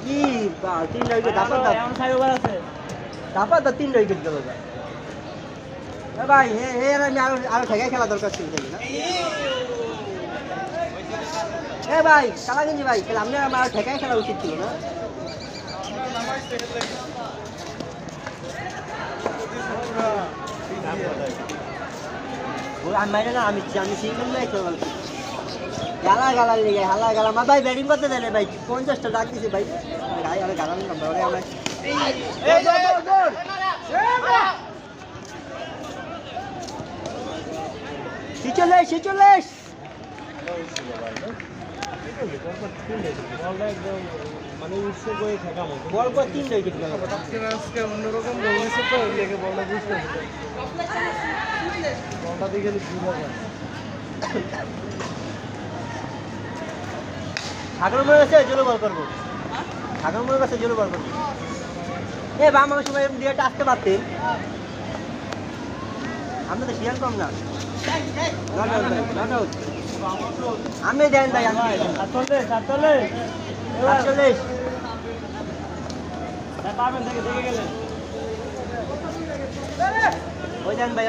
কি বা 3 উইকেট দাপা দাপ এমন 6 ওভার আছে দাপা দা 3 উইকেট গেল ভাই আমি আরো ঠেকাই খেলা দরকার ছিল না ভাই খেলা গেছি ভাই খেলা আপনি আমার ঠেকাই খেলা উচিত ছিল না আমি মাইরে না আমি সিঙ্গেল নাই তো গালার লেগে গালা মা ভাই ব্যাটিং করতে দেন ভাই 50টা ডাক দিছে ভাই গায়ে আরে গালা নিলাম ভাই আমরা ছিচল্লিশ মানে উঠছে করে থাকা মতো বল পর 3 উইকেট গেল আজকে অন্যরকম বল হয়েছে তো লেগে বলটা বুঝতে বলটা দিকে বুঝা যায় ঠাকুর মনে আছে জোরে বল করবো ঠাকুর মনে আছে জোরে বল করবো বাম আমার সময় দিয়ে আসতে পারতেন আমরা তো শিয়াল কম না আমি দেন ভাই আমি 48 পারবেন দেখে গেলেন ওই দেন ভাই